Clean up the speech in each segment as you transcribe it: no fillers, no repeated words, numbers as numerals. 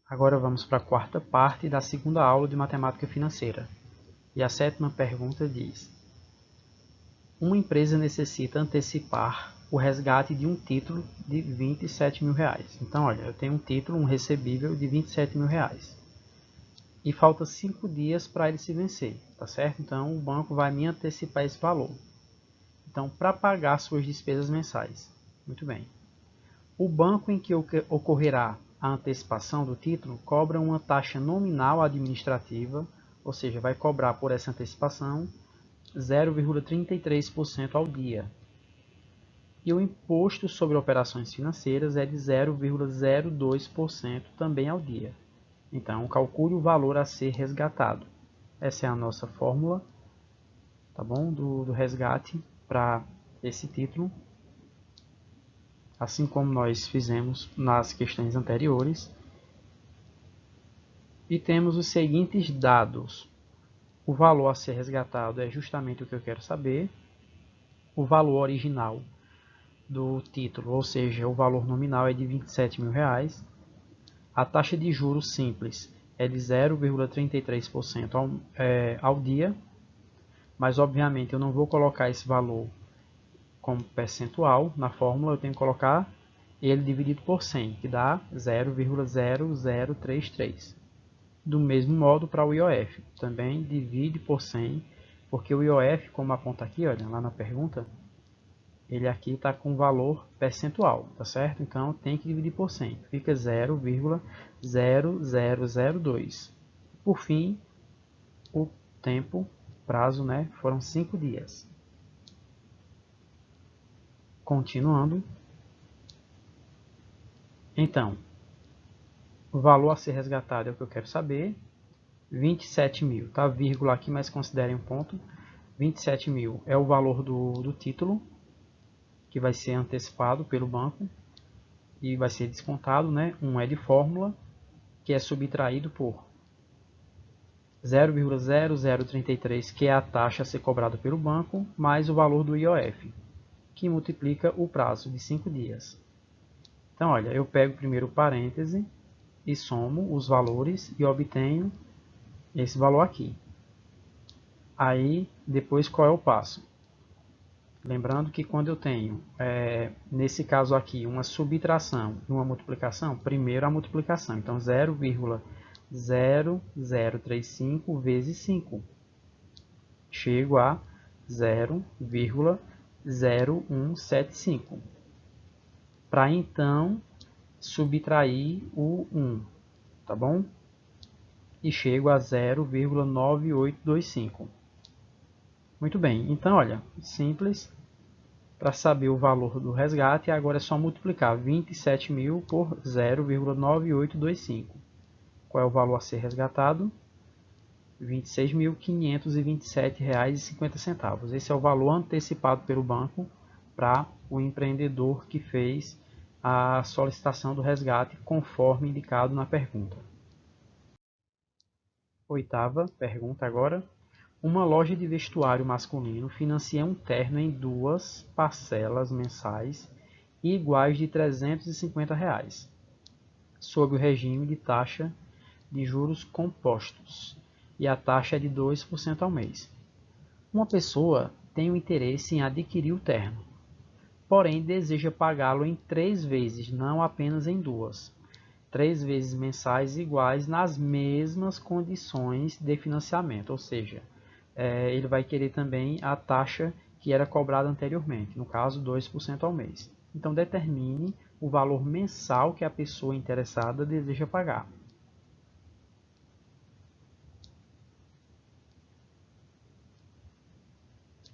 Agora vamos para a quarta parte da segunda aula de matemática financeira. E a sétima pergunta diz: uma empresa necessita antecipar o resgate de um título de R$ 27 mil. Então, olha, eu tenho um título, um recebível de R$ 27 mil. E falta 5 dias para ele se vencer, tá certo? Então, o banco vai me antecipar esse valor. Então, para pagar suas despesas mensais. Muito bem. O banco em que ocorrerá a antecipação do título cobra uma taxa nominal administrativa, ou seja, vai cobrar por essa antecipação 0,33% ao dia. E o imposto sobre operações financeiras é de 0,02% também ao dia. Então, calcule o valor a ser resgatado. Essa é a nossa fórmula, tá bom? Do resgate para esse título. Assim como nós fizemos nas questões anteriores. E temos os seguintes dados. O valor a ser resgatado é justamente o que eu quero saber. O valor original do título, ou seja, o valor nominal é de R$ 27 mil. A taxa de juros simples é de 0,33% ao dia. Mas, obviamente, eu não vou colocar esse valor como percentual na fórmula, eu tenho que colocar ele dividido por 100, que dá 0,0033. Do mesmo modo para o IOF, também divide por 100, porque o IOF, como aponta aqui, olha, lá na pergunta, ele aqui está com valor percentual, tá certo? Então tem que dividir por 100, fica 0,0002. Por fim, o tempo, prazo, né, foram 5 dias. Continuando. Então, o valor a ser resgatado é o que eu quero saber. 27 mil, tá? Vírgula aqui, mas considerem um ponto. 27 mil é o valor do título, que vai ser antecipado pelo banco e vai ser descontado, né? Um é de fórmula, que é subtraído por 0,0033, que é a taxa a ser cobrada pelo banco, mais o valor do IOF, que multiplica o prazo de 5 dias. Então, olha, eu pego primeiro o parêntese e somo os valores e obtenho esse valor aqui. Aí, depois, qual é o passo? Lembrando que quando eu tenho, nesse caso aqui, uma subtração e uma multiplicação, primeiro a multiplicação. Então, 0,0035 vezes 5. Chego a 0,0175. Para então subtrair o 1, tá bom? E chego a 0,9825. Muito bem, então olha, simples. Para saber o valor do resgate, agora é só multiplicar 27 mil por 0,9825. Qual é o valor a ser resgatado? R$ 26.527,50. Esse é o valor antecipado pelo banco para o empreendedor que fez a solicitação do resgate conforme indicado na pergunta. Oitava pergunta agora. Uma loja de vestuário masculino financia um terno em 2 parcelas mensais iguais de R$ 350, sob o regime de taxa de juros compostos, e a taxa é de 2% ao mês. Uma pessoa tem o interesse em adquirir o terno, porém deseja pagá-lo em 3 vezes, não apenas em 2. 3 vezes mensais iguais nas mesmas condições de financiamento, ou seja, ele vai querer também a taxa que era cobrada anteriormente, no caso 2% ao mês. Então determine o valor mensal que a pessoa interessada deseja pagar.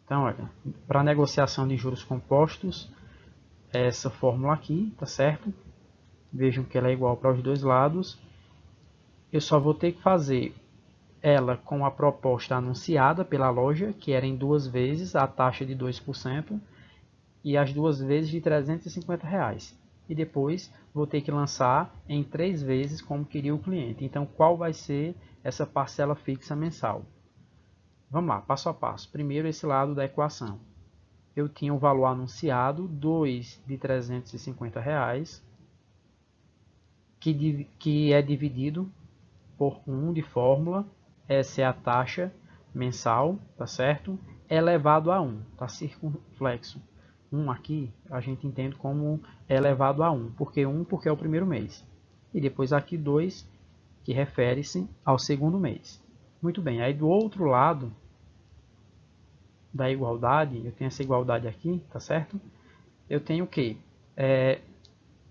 Então, olha, para negociação de juros compostos, é essa fórmula aqui, tá certo? Vejam que ela é igual para os dois lados. Eu só vou ter que fazer ela com a proposta anunciada pela loja, que era em 2 vezes a taxa de 2%, e as 2 vezes de R$ 350. E depois vou ter que lançar em 3 vezes como queria o cliente. Então, qual vai ser essa parcela fixa mensal? Vamos lá, passo a passo. Primeiro, esse lado da equação. Eu tinha o valor anunciado, 2 de R$ 350, que é dividido por 1 de fórmula. Essa é a taxa mensal, tá certo? Elevado a 1, tá circunflexo. 1 aqui a gente entende como elevado a 1, porque 1 porque é o primeiro mês. E depois aqui 2, que refere-se ao segundo mês. Muito bem, aí do outro lado da igualdade, eu tenho essa igualdade aqui, tá certo? Eu tenho o quê?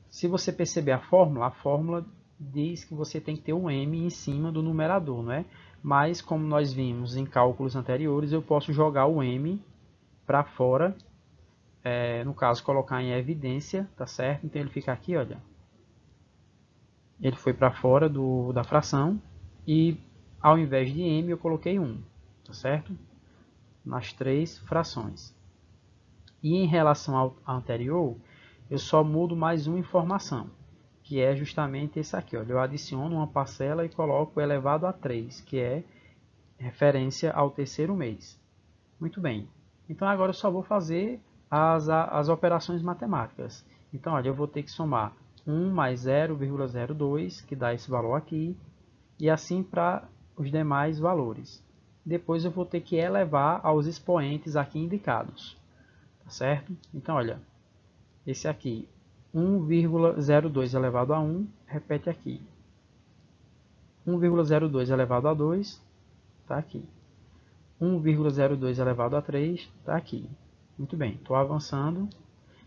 Se você perceber a fórmula diz que você tem que ter um m em cima do numerador, né? Mas como nós vimos em cálculos anteriores, eu posso jogar o m para fora, no caso colocar em evidência, tá certo? Então ele fica aqui, olha. Ele foi para fora da fração e ao invés de m eu coloquei 1, tá certo? Nas 3 frações. E em relação ao anterior, eu só mudo mais uma informação, que é justamente esse aqui. Olha, eu adiciono uma parcela e coloco elevado a 3, que é referência ao terceiro mês. Muito bem. Então agora eu só vou fazer as operações matemáticas. Então, olha, eu vou ter que somar 1 mais 0,02, que dá esse valor aqui, e assim para os demais valores. Depois eu vou ter que elevar aos expoentes aqui indicados. Tá certo? Então, olha, esse aqui, 1,02 elevado a 1, repete aqui. 1,02 elevado a 2, está aqui. 1,02 elevado a 3, está aqui. Muito bem, estou avançando.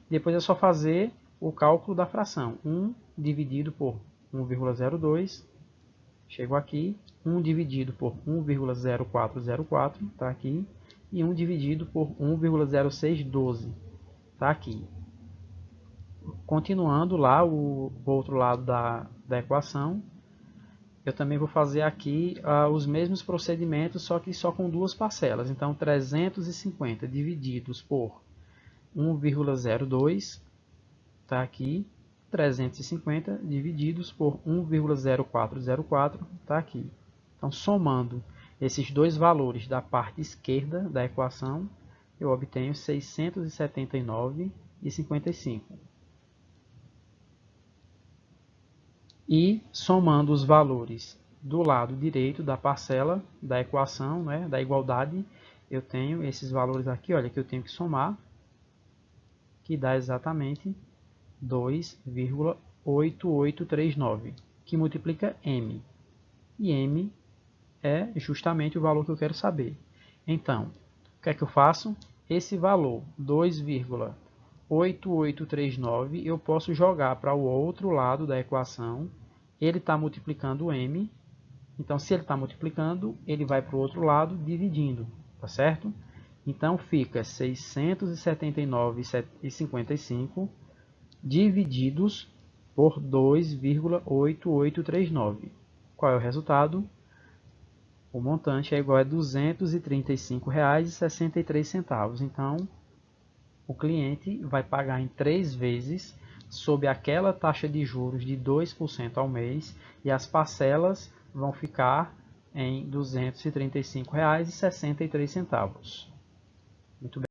Depois é só fazer o cálculo da fração. 1 dividido por 1,02, chego aqui. 1 dividido por 1,0404, está aqui. E 1 dividido por 1,0612, está aqui. Continuando lá o outro lado da equação, eu também vou fazer aqui os mesmos procedimentos, só que só com duas parcelas. Então, 350 divididos por 1,02, está aqui. 350 divididos por 1,0404, está aqui. Então, somando esses dois valores da parte esquerda da equação, eu obtenho 679,55. E somando os valores do lado direito da parcela da equação, né, da igualdade, eu tenho esses valores aqui, olha, que eu tenho que somar, que dá exatamente 2,8839, que multiplica m. E m é justamente o valor que eu quero saber. Então, o que é que eu faço? Esse valor, 2,8839, eu posso jogar para o outro lado da equação. Ele está multiplicando m. Então, se ele está multiplicando, ele vai para o outro lado dividindo. Tá certo? Então, fica 679,55 divididos por 2,8839. Qual é o resultado? O montante é igual a R$ 235,63. Então, o cliente vai pagar em 3 vezes sob aquela taxa de juros de 2% ao mês e as parcelas vão ficar em R$ 235,63. Muito bem.